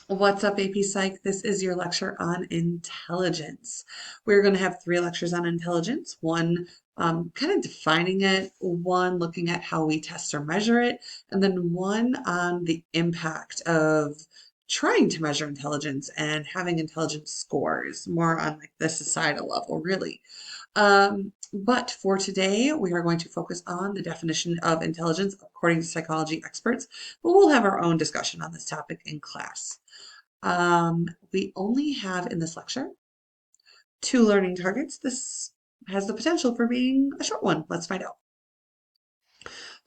What's up, AP Psych? This is your lecture on intelligence. We're going to have three lectures on intelligence. One kind of defining it, one looking at how we test or measure it, and then one on the impact of trying to measure intelligence and having intelligence scores, more on like the societal level, really. But for today, we are going to focus on the definition of intelligence according to psychology experts, but we'll have our own discussion on this topic in class. We only have in this lecture two learning targets. This has the potential for being a short one. Let's find out.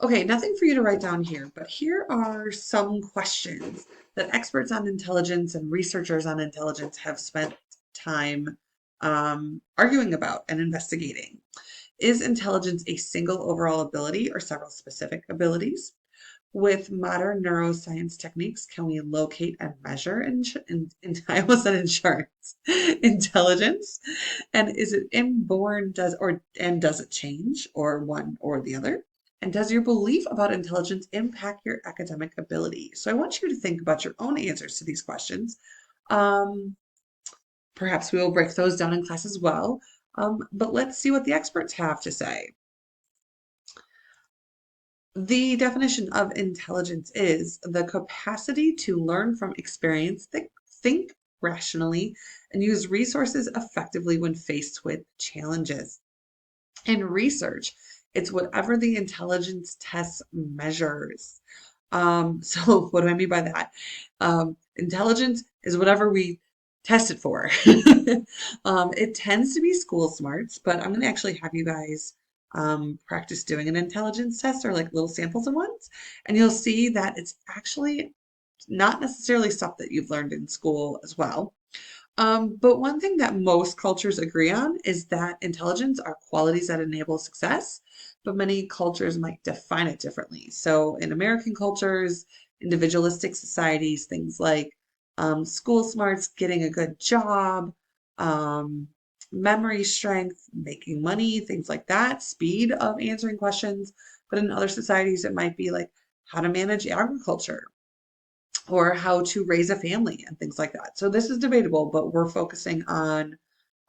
Okay, nothing for you to write down here, but here are some questions that experts on intelligence and researchers on intelligence have spent time arguing about and investigating. Is intelligence a single overall ability or several specific abilities? With modern neuroscience techniques, can we locate and measure I almost said insurance intelligence? And is it inborn does it change or one or the other? And does your belief about intelligence impact your academic ability? So I want you to think about your own answers to these questions. Um, Perhaps we will break those down in class as well. But let's see what the experts have to say. The definition of intelligence is the capacity to learn from experience, think rationally, and use resources effectively when faced with challenges. In research, it's whatever the intelligence test measures. So what do I mean by that? Intelligence is whatever we test it for. It tends to be school smarts, but I'm going to actually have you guys practice doing an intelligence test or like little samples of ones, and you'll see that it's actually not necessarily stuff that you've learned in school as well. But one thing that most cultures agree on is that intelligence are qualities that enable success, but many cultures might define it differently. So in American cultures, individualistic societies, things like school smarts, getting a good job, um, memory strength, making money, things like that, speed of answering questions. But in other societies, it might be like how to manage agriculture or how to raise a family and things like that. So this is debatable, but we're focusing on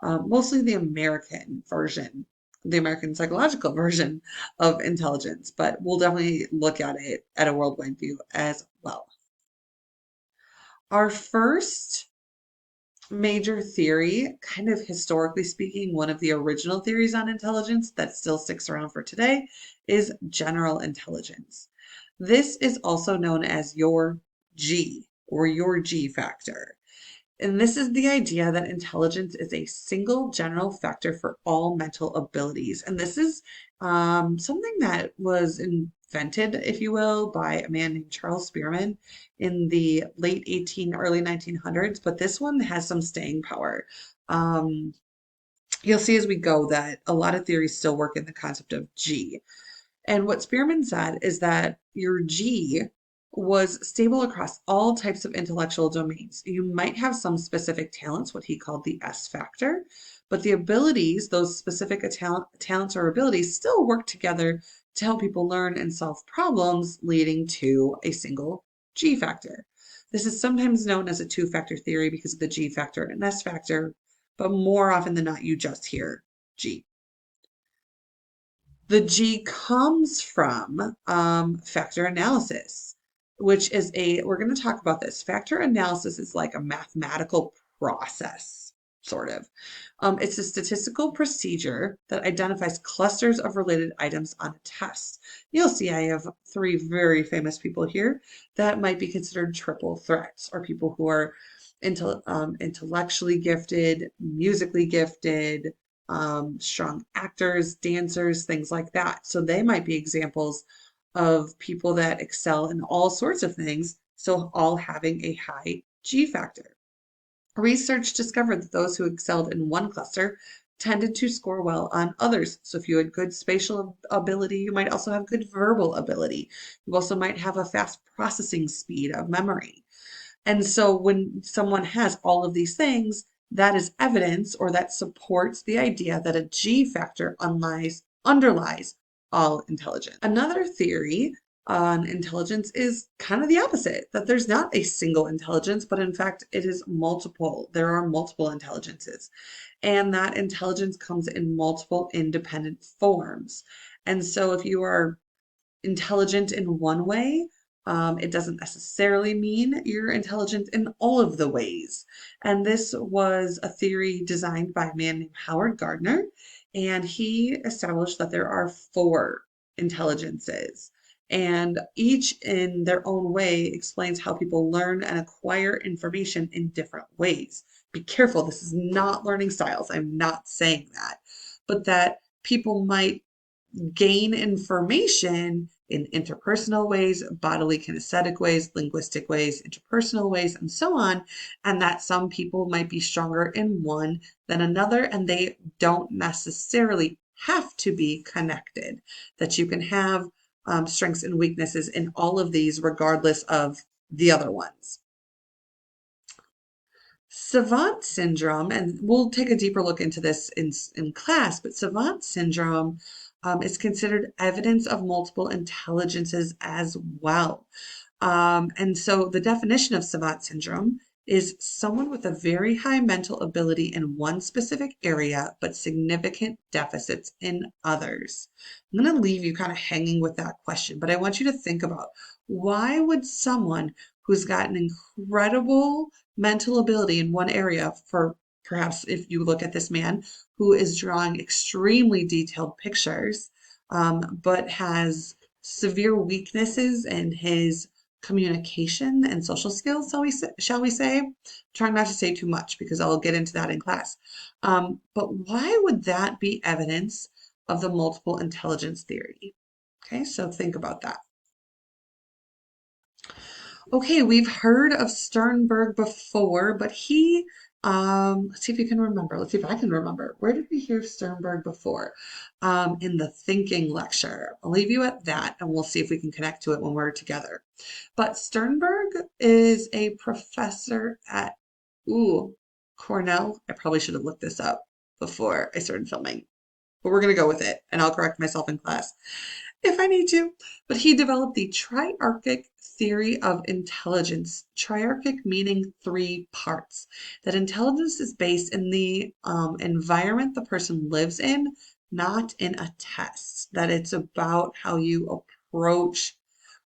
mostly the American version, the American psychological version of intelligence, but we'll definitely look at it at a worldwide view as well. Our first major theory, kind of historically speaking, one of the original theories on intelligence that still sticks around for today is general intelligence. This is also known as your G or your G factor. And this is the idea that intelligence is a single general factor for all mental abilities. And this is something that was invented, if you will, by a man named Charles Spearman in the late early 1900s. But this one has some staying power. Um, you'll see as we go that a lot of theories still work in the concept of G. And what Spearman said is that your G was stable across all types of intellectual domains. You might have some specific talents, what he called the S factor, but the abilities, those specific talents or abilities, still work together to help people learn and solve problems, leading to a single G factor. This is sometimes known as a two-factor theory because of the G factor and S factor, but more often than not, you just hear G. The G comes from factor analysis, which is we're going to talk about this. Factor analysis is like a mathematical process, sort of. It's a statistical procedure that identifies clusters of related items on a test. You'll see I have three very famous people here that might be considered triple threats, or people who are intellectually gifted, musically gifted, strong actors, dancers, things like that. So they might be examples of people that excel in all sorts of things, so all having a high G factor. Research discovered that those who excelled in one cluster tended to score well on others. So if you had good spatial ability, you might also have good verbal ability. You also might have a fast processing speed of memory. And so when someone has all of these things, that is evidence or that supports the idea that a G factor underlies all intelligence. Another theory on intelligence is kind of the opposite, that there's not a single intelligence, but in fact, it is multiple. There are multiple intelligences, and that intelligence comes in multiple independent forms. And so if you are intelligent in one way, it doesn't necessarily mean you're intelligent in all of the ways. And this was a theory designed by a man named Howard Gardner, and he established that there are four intelligences. And each in their own way explains how people learn and acquire information in different ways. Be careful, this is not learning styles. I'm not saying that, but that people might gain information in interpersonal ways, bodily kinesthetic ways, linguistic ways, interpersonal ways, and so on. And that some people might be stronger in one than another, and they don't necessarily have to be connected. That you can have strengths and weaknesses in all of these, regardless of the other ones. Savant syndrome, and we'll take a deeper look into this in class, but savant syndrome is considered evidence of multiple intelligences as well. And so the definition of savant syndrome is someone with a very high mental ability in one specific area, but significant deficits in others. I'm going to leave you kind of hanging with that question, but I want you to think about, why would someone who's got an incredible mental ability in one area, for perhaps if you look at this man who is drawing extremely detailed pictures, but has severe weaknesses in his communication and social skills, shall we say? Trying not to say too much because I'll get into that in class. But why would that be evidence of the multiple intelligence theory? Okay, so think about that. Okay, we've heard of Sternberg before, but let's see if you can remember. Let's see if I can remember. Where did we hear Sternberg before? In the thinking lecture. I'll leave you at that, and we'll see if we can connect to it when we're together. But Sternberg is a professor at, Cornell. I probably should have looked this up before I started filming, but we're going to go with it, and I'll correct myself in class if I need to. But he developed the triarchic theory of intelligence. Triarchic meaning three parts. That intelligence is based in the environment the person lives in, not in a test. That it's about how you approach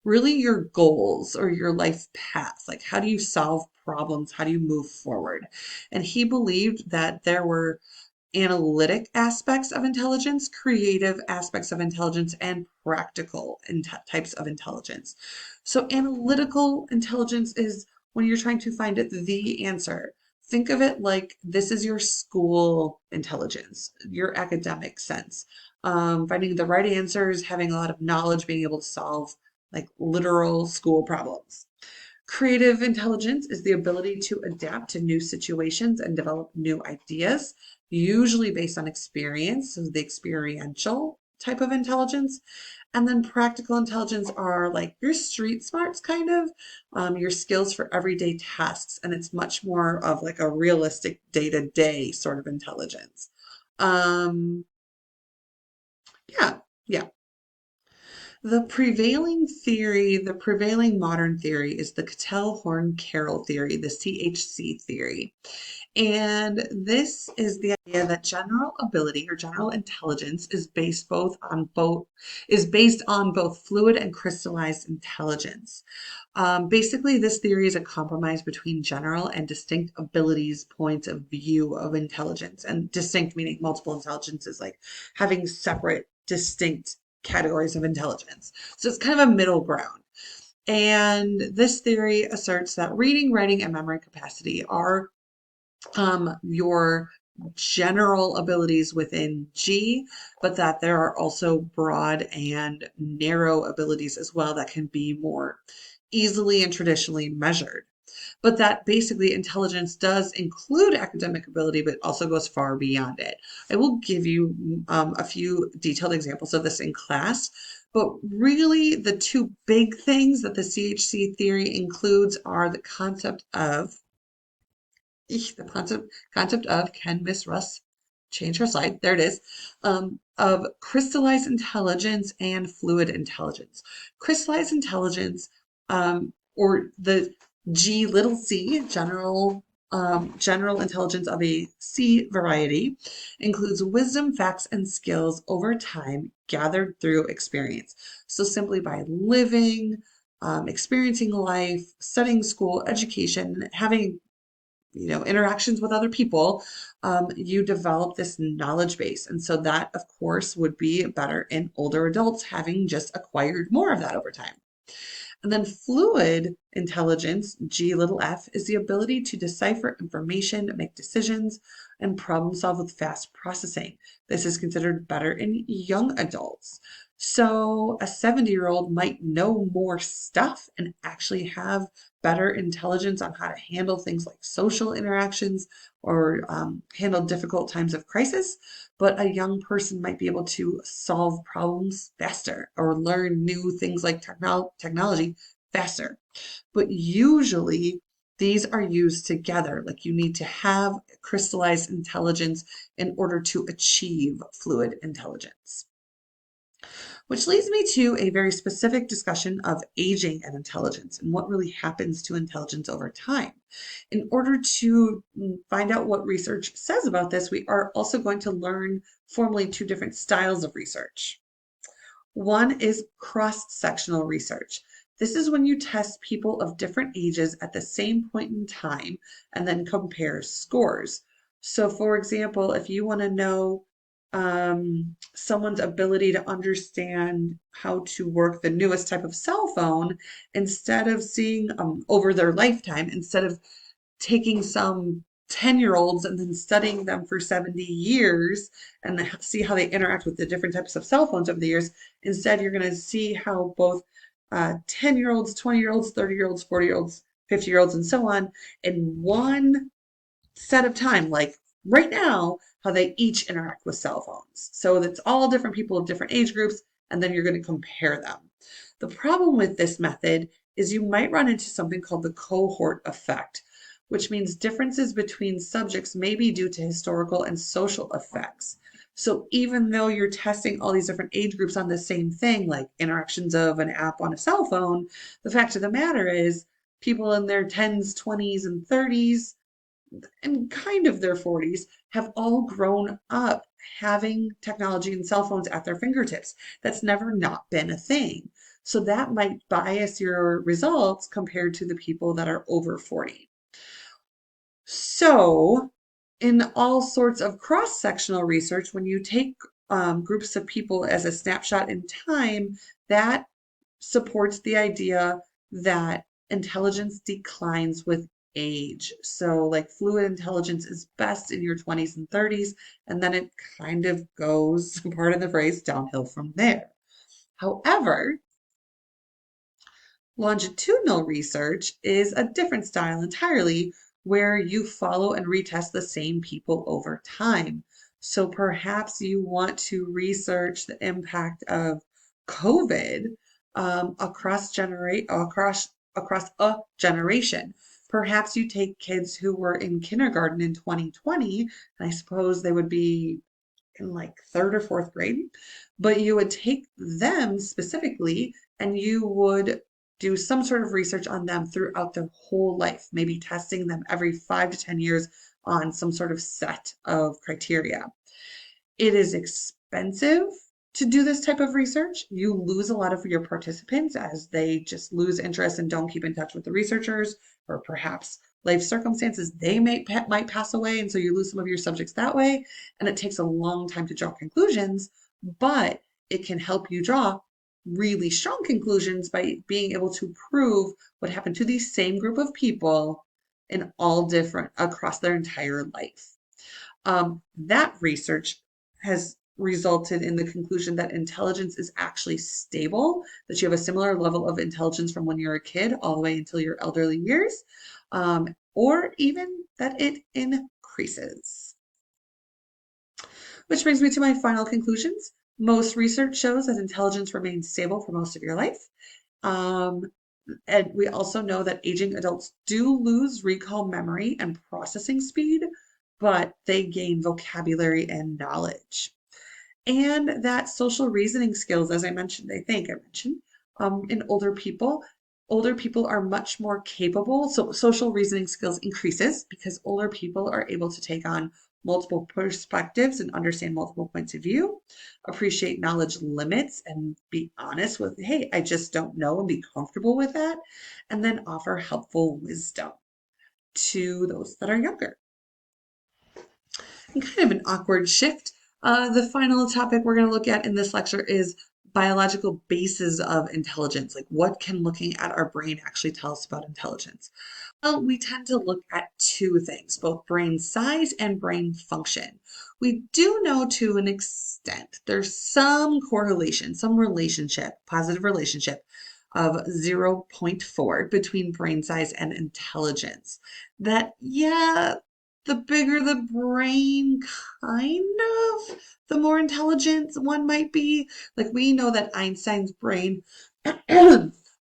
really your goals or your life path. Like, how do you solve problems? How do you move forward? And he believed that there were analytic aspects of intelligence, creative aspects of intelligence, and practical types of intelligence. So, analytical intelligence is when you're trying to find the answer. Think of it like this is your school intelligence, your academic sense. Finding the right answers, having a lot of knowledge, being able to solve like literal school problems. Creative intelligence is the ability to adapt to new situations and develop new ideas, usually based on experience, so the experiential type of intelligence. And then practical intelligence are like your street smarts, kind of, your skills for everyday tasks. And it's much more of like a realistic day-to-day sort of intelligence. Um, yeah, yeah. The prevailing modern theory is the Cattell-Horn-Carroll theory, the CHC theory. And this is the idea that general ability or general intelligence is based on both fluid and crystallized intelligence. Basically, this theory is a compromise between general and distinct abilities, points of view of intelligence, and distinct meaning multiple intelligences, like having separate, distinct categories of intelligence. So it's kind of a middle ground. And this theory asserts that reading, writing, and memory capacity are your general abilities within G, but that there are also broad and narrow abilities as well that can be more easily and traditionally measured. But that basically intelligence does include academic ability, but also goes far beyond it. I will give you a few detailed examples of this in class, but really the two big things that the CHC theory includes are the concept of, can Miss Russ change her slide, there it is, of crystallized intelligence and fluid intelligence. Crystallized intelligence, or the G little c, general intelligence of a C variety, includes wisdom, facts, and skills over time gathered through experience. So simply by living, experiencing life, studying school, education, having interactions with other people, you develop this knowledge base. And so that, of course, would be better in older adults having just acquired more of that over time. And then fluid intelligence, G little f, is the ability to decipher information, make decisions, and problem solve with fast processing. This is considered better in young adults. So a 70-year-old might know more stuff and actually have better intelligence on how to handle things like social interactions or handle difficult times of crisis. But a young person might be able to solve problems faster or learn new things like technology faster. But usually these are used together. Like you need to have crystallized intelligence in order to achieve fluid intelligence. Which leads me to a very specific discussion of aging and intelligence and what really happens to intelligence over time. In order to find out what research says about this, we are also going to learn formally two different styles of research. One is cross-sectional research. This is when you test people of different ages at the same point in time and then compare scores. So for example, if you want to know someone's ability to understand how to work the newest type of cell phone, instead of seeing over their lifetime, instead of taking some 10-year-olds and then studying them for 70 years and see how they interact with the different types of cell phones over the years. Instead, you're going to see how both 10-year-olds, 20-year-olds, 30-year-olds, 40-year-olds, 50-year-olds, and so on in one set of time, like right now, how they each interact with cell phones. So it's all different people of different age groups, and then you're going to compare them. The problem with this method is you might run into something called the cohort effect, which means differences between subjects may be due to historical and social effects. So even though you're testing all these different age groups on the same thing, like interactions of an app on a cell phone, the fact of the matter is people in their 10s, 20s, and 30s and kind of their 40s have all grown up having technology and cell phones at their fingertips. That's never not been a thing. So that might bias your results compared to the people that are over 40. So in all sorts of cross-sectional research, when you take groups of people as a snapshot in time, that supports the idea that intelligence declines with age. So like fluid intelligence is best in your 20s and 30s, and then it kind of goes, pardon the phrase, downhill from there. However, longitudinal research is a different style entirely, where you follow and retest the same people over time. So perhaps you want to research the impact of COVID across a generation. Perhaps you take kids who were in kindergarten in 2020, and I suppose they would be in like third or fourth grade, but you would take them specifically and you would do some sort of research on them throughout their whole life, maybe testing them every 5 to 10 years on some sort of set of criteria. It is expensive to do this type of research. You lose a lot of your participants as they just lose interest and don't keep in touch with the researchers, or perhaps life circumstances, they might pass away, and so you lose some of your subjects that way, and it takes a long time to draw conclusions, but it can help you draw really strong conclusions by being able to prove what happened to the same group of people in all different across their entire life. That research has resulted in the conclusion that intelligence is actually stable, that you have a similar level of intelligence from when you're a kid all the way until your elderly years, or even that it increases. Which brings me to my final conclusions. Most research shows that intelligence remains stable for most of your life. And we also know that aging adults do lose recall, memory, and processing speed, but they gain vocabulary and knowledge. And that social reasoning skills, as I mentioned, I mentioned, in older people are much more capable. So social reasoning skills increases because older people are able to take on multiple perspectives and understand multiple points of view, appreciate knowledge limits and be honest with, hey, I just don't know, and be comfortable with that, and then offer helpful wisdom to those that are younger. And kind of an awkward shift. The final topic we're going to look at in this lecture is biological bases of intelligence. Like, what can looking at our brain actually tell us about intelligence? Well, we tend to look at two things, both brain size and brain function. We do know to an extent there's some correlation, some relationship, positive relationship of zero point 0.4 between brain size and intelligence. That, yeah, the bigger the brain, kind of, the more intelligent one might be. Like, we know that Einstein's brain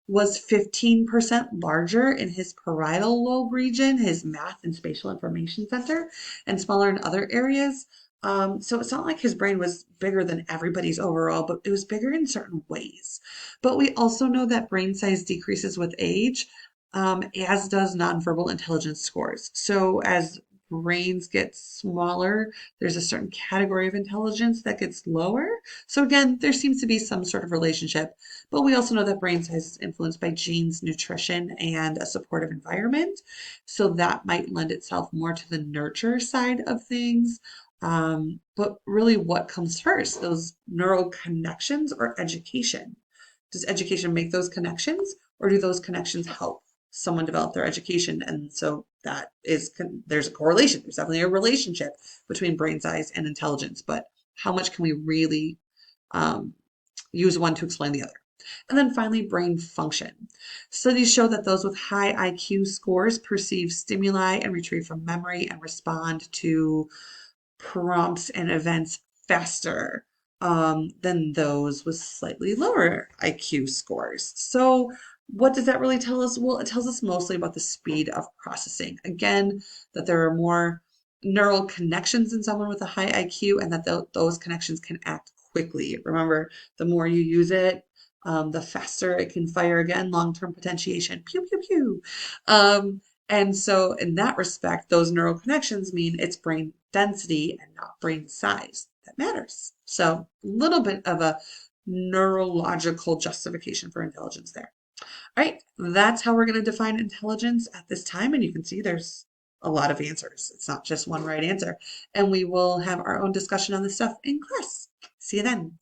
was 15% larger in his parietal lobe region, his math and spatial information center, and smaller in other areas. So it's not like his brain was bigger than everybody's overall, but it was bigger in certain ways. But we also know that brain size decreases with age, as does nonverbal intelligence scores. So as brains get smaller, there's a certain category of intelligence that gets lower. So again, there seems to be some sort of relationship, but we also know that brain size is influenced by genes, nutrition, and a supportive environment. So that might lend itself more to the nurture side of things. But really, what comes first, those neural connections or education? Does education make those connections, or do those connections help someone develop their education? And so that is, there's a correlation. There's definitely a relationship between brain size and intelligence, but how much can we really um, use one to explain the other? And then finally, brain function. Studies show that those with high IQ scores perceive stimuli and retrieve from memory and respond to prompts and events faster than those with slightly lower IQ scores. So, what does that really tell us? Well, it tells us mostly about the speed of processing. Again, that there are more neural connections in someone with a high IQ, and that those connections can act quickly. Remember, the more you use it, the faster it can fire again, long-term potentiation, pew, pew, pew. And so in that respect, those neural connections mean it's brain density and not brain size that matters. So a little bit of a neurological justification for intelligence there. All right, that's how we're going to define intelligence at this time. And you can see there's a lot of answers. It's not just one right answer. And we will have our own discussion on this stuff in class. See you then.